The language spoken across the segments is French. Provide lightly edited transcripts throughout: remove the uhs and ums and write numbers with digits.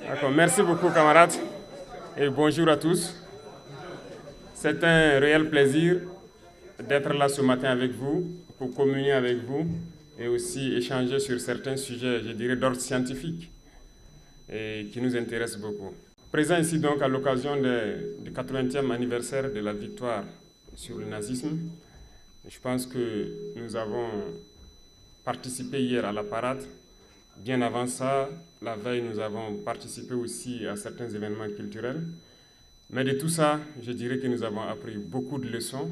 D'accord, merci beaucoup camarades et bonjour à tous. C'est un réel plaisir d'être là ce matin avec vous, pour communier avec vous et aussi échanger sur certains sujets, je dirais, d'ordre scientifique et qui nous intéressent beaucoup. Présent ici donc à l'occasion du 80e anniversaire de la victoire sur le nazisme, je pense que nous avons participé hier à la parade. Bien avant ça, la veille, nous avons participé aussi à certains événements culturels. Mais de tout ça, je dirais que nous avons appris beaucoup de leçons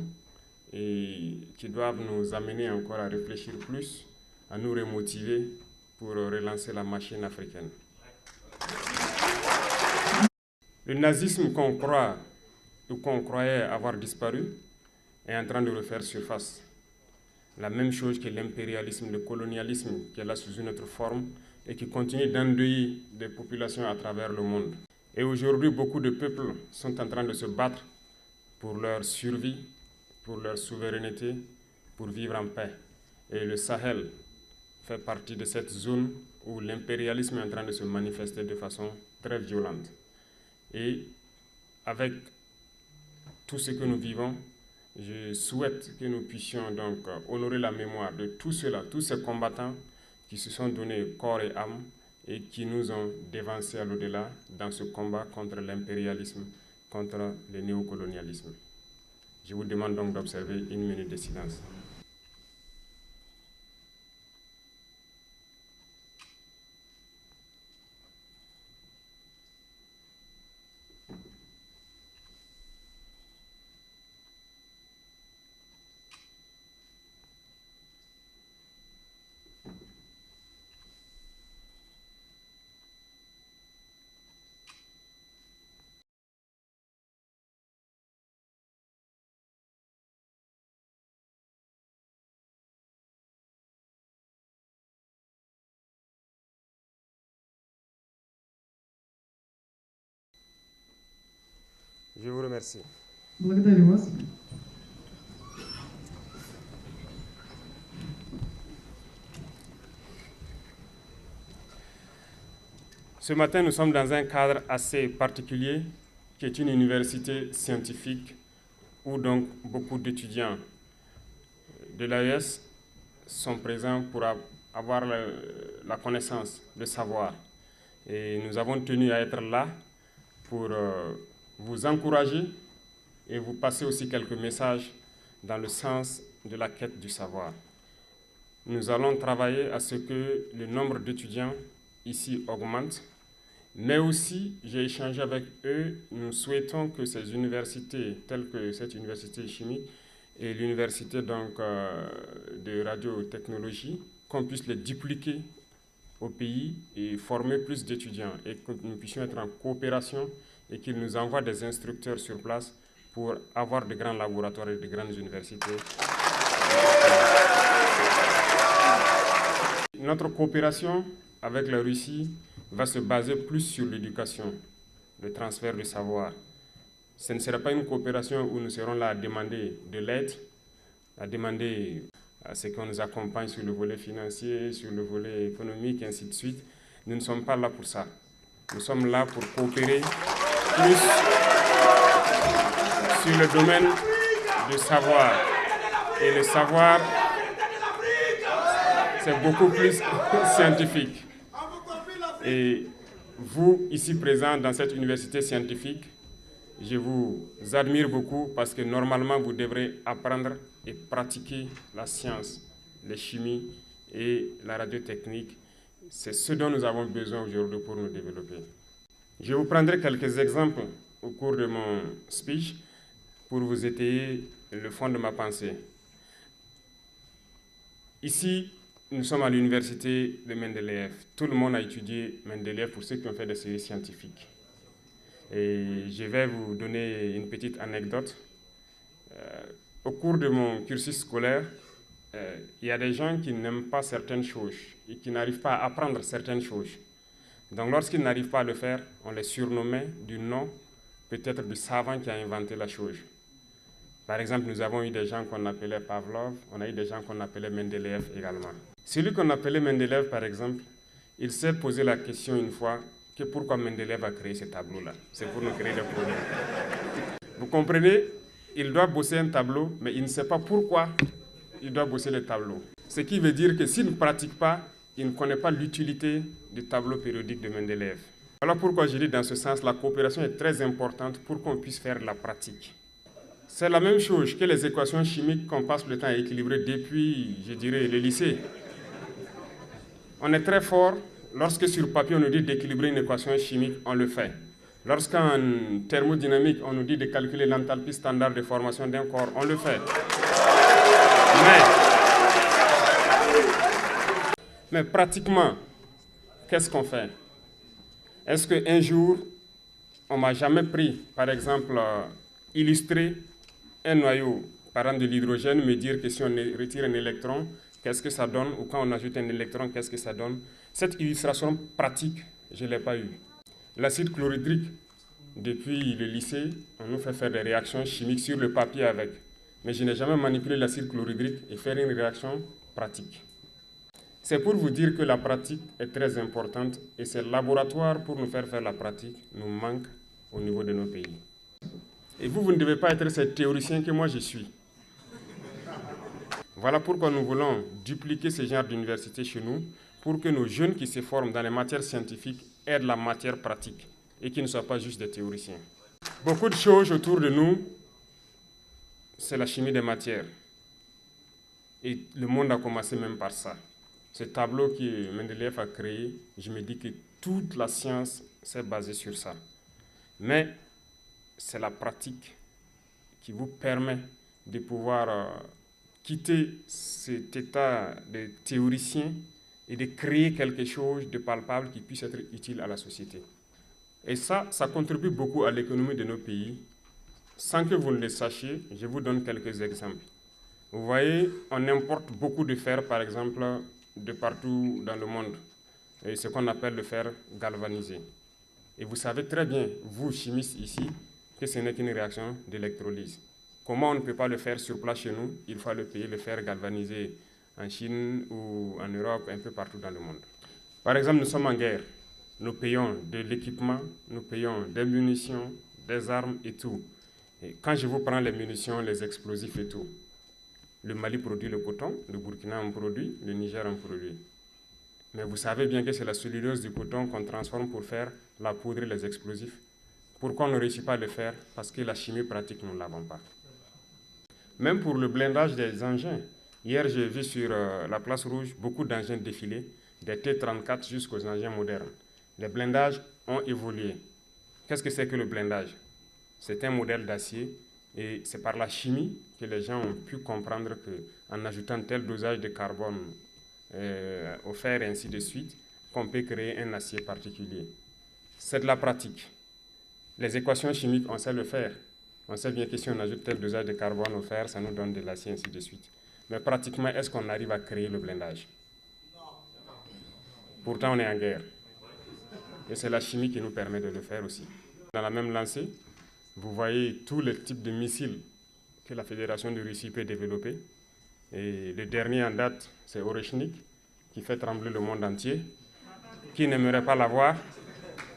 et qui doivent nous amener encore à réfléchir plus, à nous remotiver pour relancer la machine africaine. Le nazisme qu'on croit ou qu'on croyait avoir disparu est en train de refaire surface. La même chose que l'impérialisme, le colonialisme qui est là sous une autre forme et qui continue d'endeuiller des populations à travers le monde. Et aujourd'hui, beaucoup de peuples sont en train de se battre pour leur survie, pour leur souveraineté, pour vivre en paix. Et le Sahel fait partie de cette zone où l'impérialisme est en train de se manifester de façon très violente. Et avec tout ce que nous vivons, je souhaite que nous puissions donc honorer la mémoire de tous ceux-là, tous ces combattants qui se sont donnés corps et âme et qui nous ont dévancés à l'au-delà dans ce combat contre l'impérialisme, contre le néocolonialisme. Je vous demande donc d'observer une minute de silence. Je vous remercie. Ce matin, nous sommes dans un cadre assez particulier, qui est une université scientifique, où donc beaucoup d'étudiants de l'AES sont présents pour avoir la connaissance, le savoir. Et nous avons tenu à être là pour vous encourager et vous passer aussi quelques messages dans le sens de la quête du savoir. Nous allons travailler à ce que le nombre d'étudiants ici augmente, mais aussi, j'ai échangé avec eux, nous souhaitons que ces universités, telles que cette université chimique et l'université donc, de radiotechnologie, qu'on puisse les dupliquer au pays et former plus d'étudiants et que nous puissions être en coopération et qu'ils nous envoient des instructeurs sur place pour avoir de grands laboratoires et de grandes universités. Notre coopération avec la Russie va se baser plus sur l'éducation, le transfert de savoir. Ce ne sera pas une coopération où nous serons là à demander de l'aide, à demander à ce qu'on nous accompagne sur le volet financier, sur le volet économique, et ainsi de suite. Nous ne sommes pas là pour ça. Nous sommes là pour coopérer plus sur le domaine du savoir. Et le savoir, c'est beaucoup plus scientifique. Et vous, ici présents dans cette université scientifique, je vous admire beaucoup parce que normalement, vous devrez apprendre et pratiquer la science, la chimie et la radiotechnique. C'est ce dont nous avons besoin aujourd'hui pour nous développer. Je vous prendrai quelques exemples au cours de mon speech pour vous étayer le fond de ma pensée. Ici, nous sommes à l'université de Mendeleïev. Tout le monde a étudié Mendeleïev pour ceux qui ont fait des séries scientifiques. Et je vais vous donner une petite anecdote. Au cours de mon cursus scolaire, il y a des gens qui n'aiment pas certaines choses et qui n'arrivent pas à apprendre certaines choses. Donc lorsqu'ils n'arrivent pas à le faire, on les surnommait du nom peut-être du savant qui a inventé la chose. Par exemple, nous avons eu des gens qu'on appelait Pavlov, on a eu des gens qu'on appelait Mendeleïev également. Celui qu'on appelait Mendeleïev, par exemple, il s'est posé la question une fois, que pourquoi Mendeleev a créé ces tableaux-là. C'est pour nous créer des problèmes. Vous comprenez? Il doit bosser un tableau, mais il ne sait pas pourquoi il doit bosser le tableau. Ce qui veut dire que s'il ne pratique pas, il ne connaît pas l'utilité du tableau périodique de Mendeleev. Voilà pourquoi je dis dans ce sens, la coopération est très importante pour qu'on puisse faire de la pratique. C'est la même chose que les équations chimiques qu'on passe le temps à équilibrer depuis, je dirais, le lycée. On est très fort lorsque sur papier on nous dit d'équilibrer une équation chimique, on le fait. Lorsqu'en thermodynamique on nous dit de calculer l'enthalpie standard de formation d'un corps, on le fait. Mais pratiquement, qu'est-ce qu'on fait? Est-ce qu'un jour, on m'a jamais pris, par exemple, illustrer un noyau, par exemple de l'hydrogène, me dire que si on retire un électron, qu'est-ce que ça donne? Ou quand on ajoute un électron, qu'est-ce que ça donne? Cette illustration pratique, je ne l'ai pas eue. L'acide chlorhydrique, depuis le lycée, on nous fait faire des réactions chimiques sur le papier avec. Mais je n'ai jamais manipulé l'acide chlorhydrique et faire une réaction pratique. C'est pour vous dire que la pratique est très importante et ces laboratoires pour nous faire la pratique nous manquent au niveau de nos pays. Et vous ne devez pas être ce théoricien que moi je suis. Voilà pourquoi nous voulons dupliquer ce genre d'université chez nous pour que nos jeunes qui se forment dans les matières scientifiques aient de la matière pratique et qu'ils ne soient pas juste des théoriciens. Beaucoup de choses autour de nous, c'est la chimie des matières. Et le monde a commencé même par ça. Ce tableau que Mendeleev a créé, je me dis que toute la science s'est basée sur ça. Mais c'est la pratique qui vous permet de pouvoir quitter cet état de théoricien et de créer quelque chose de palpable qui puisse être utile à la société. Et ça contribue beaucoup à l'économie de nos pays. Sans que vous ne le sachiez, je vous donne quelques exemples. Vous voyez, on importe beaucoup de fer, par exemple, de partout dans le monde, et ce qu'on appelle le fer galvanisé. Et vous savez très bien, vous chimistes ici, que ce n'est qu'une réaction d'électrolyse. Comment on ne peut pas le faire sur place chez nous? Il faut le payer, le fer galvanisé en Chine ou en Europe, un peu partout dans le monde. Par exemple, nous sommes en guerre. Nous payons de l'équipement, nous payons des munitions, des armes et tout. Et quand je vous prends les munitions, les explosifs et tout, le Mali produit le coton, le Burkina en produit, le Niger en produit. Mais vous savez bien que c'est la cellulose du coton qu'on transforme pour faire la poudre et les explosifs. Pourquoi on ne réussit pas à le faire? Parce que la chimie pratique, nous ne l'avons pas. Même pour le blindage des engins. Hier, j'ai vu sur la place rouge beaucoup d'engins défiler, des T-34 jusqu'aux engins modernes. Les blindages ont évolué. Qu'est-ce que c'est que le blindage? C'est un modèle d'acier et c'est par la chimie que les gens ont pu comprendre qu'en ajoutant tel dosage de carbone au fer et ainsi de suite, qu'on peut créer un acier particulier. C'est de la pratique. Les équations chimiques, on sait le faire. On sait bien que si on ajoute tel dosage de carbone au fer, ça nous donne de l'acier, ainsi de suite. Mais pratiquement, est-ce qu'on arrive à créer le blindage? Pourtant, on est en guerre. Et c'est la chimie qui nous permet de le faire aussi. Dans la même lancée, vous voyez tous les types de missiles que la Fédération de Russie peut développer. Et le dernier en date, c'est Oreshnik, qui fait trembler le monde entier. Qui n'aimerait pas l'avoir?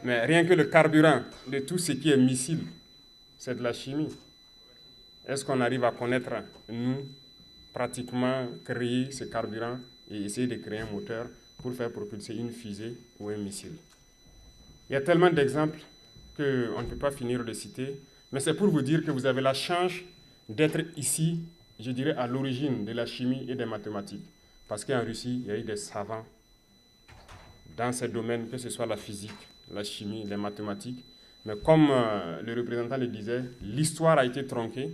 Mais rien que le carburant de tout ce qui est missile, c'est de la chimie. Est-ce qu'on arrive à connaître, nous, pratiquement créer ce carburant et essayer de créer un moteur pour faire propulser une fusée ou un missile? Il y a tellement d'exemples qu'on ne peut pas finir de citer, mais c'est pour vous dire que vous avez la chance d'être ici, je dirais, à l'origine de la chimie et des mathématiques. Parce qu'en Russie, il y a eu des savants dans ces domaines, que ce soit la physique, la chimie, les mathématiques. Mais comme le représentant le disait, l'histoire a été tronquée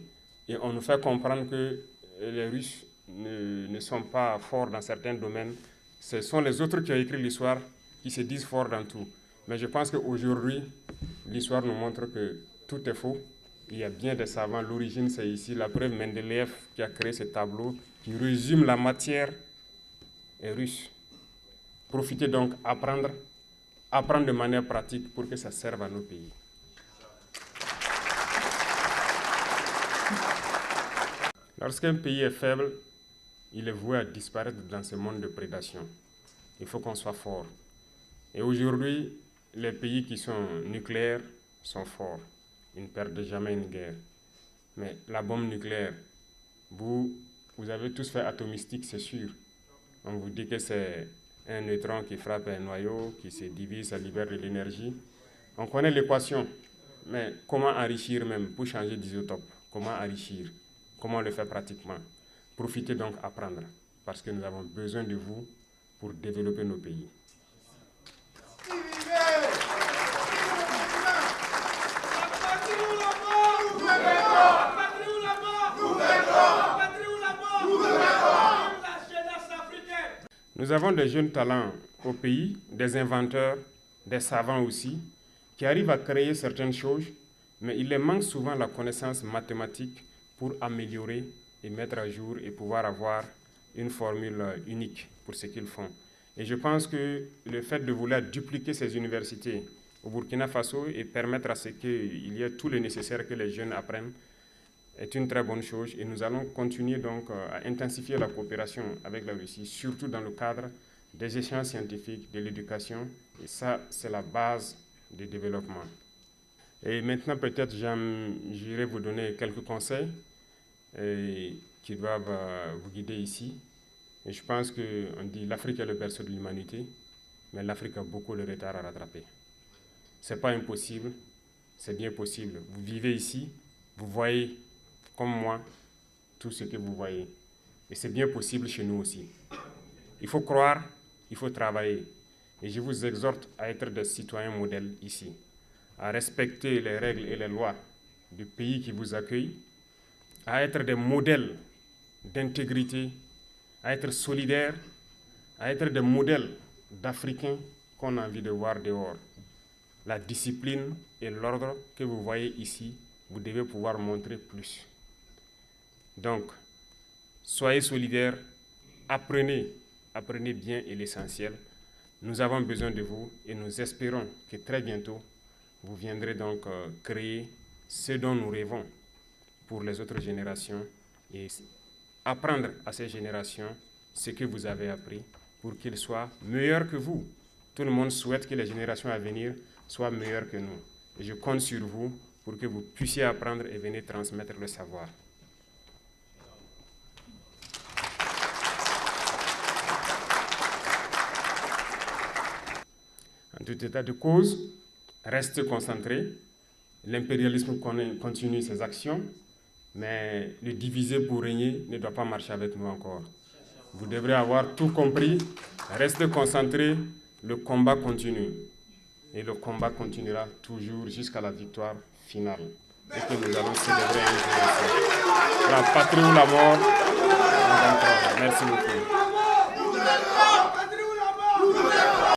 et on nous fait comprendre que les Russes ne sont pas forts dans certains domaines. Ce sont les autres qui ont écrit l'histoire qui se disent forts dans tout. Mais je pense qu'aujourd'hui, l'histoire nous montre que tout est faux. Il y a bien des savants. L'origine, c'est ici. La preuve, Mendeleev qui a créé ce tableau qui résume la matière est russe. Profitez donc, apprendre de manière pratique pour que ça serve à nos pays. Lorsqu'un pays est faible, il est voué à disparaître dans ce monde de prédation. Il faut qu'on soit fort. Et aujourd'hui, les pays qui sont nucléaires sont forts. Ils ne perdent jamais une guerre. Mais la bombe nucléaire, vous avez tous fait atomistique, c'est sûr. On vous dit que c'est un neutron qui frappe un noyau, qui se divise, ça libère de l'énergie. On connaît l'équation, mais comment enrichir même pour changer d'isotope? Comment enrichir? Comment le faire pratiquement? Profitez donc, apprendre, parce que nous avons besoin de vous pour développer nos pays. Nous avons des jeunes talents au pays, des inventeurs, des savants aussi, qui arrivent à créer certaines choses, mais il leur manque souvent la connaissance mathématique pour améliorer et mettre à jour et pouvoir avoir une formule unique pour ce qu'ils font. Et je pense que le fait de vouloir dupliquer ces universités au Burkina Faso et permettre à ce qu'il y ait tout le nécessaire que les jeunes apprennent est une très bonne chose, et nous allons continuer donc à intensifier la coopération avec la Russie, surtout dans le cadre des échanges scientifiques, de l'éducation, et ça, c'est la base du développement. Et maintenant, peut-être, j'irai vous donner quelques conseils qui doivent vous guider ici. Et je pense qu'on dit l'Afrique est le berceau de l'humanité, mais l'Afrique a beaucoup de retard à rattraper. Ce n'est pas impossible, c'est bien possible. Vous vivez ici, vous voyez comme moi tout ce que vous voyez. Et c'est bien possible chez nous aussi. Il faut croire, il faut travailler. Et je vous exhorte à être des citoyens modèles ici, à respecter les règles et les lois du pays qui vous accueille, à être des modèles d'intégrité, à être solidaires, à être des modèles d'Africains qu'on a envie de voir dehors. La discipline et l'ordre que vous voyez ici, vous devez pouvoir montrer plus. Donc, soyez solidaires, apprenez bien et l'essentiel. Nous avons besoin de vous et nous espérons que très bientôt, vous viendrez donc créer ce dont nous rêvons pour les autres générations et apprendre à ces générations ce que vous avez appris pour qu'ils soient meilleurs que vous. Tout le monde souhaite que les générations à venir soient meilleures que nous. Et je compte sur vous pour que vous puissiez apprendre et venir transmettre le savoir. En tout état de cause, restez concentrés. L'impérialisme continue ses actions, mais le diviser pour régner ne doit pas marcher avec nous encore. Vous devrez avoir tout compris. Restez concentrés, le combat continue. Et le combat continuera toujours jusqu'à la victoire finale. Et que nous allons célébrer un jour. La patrie ou la mort.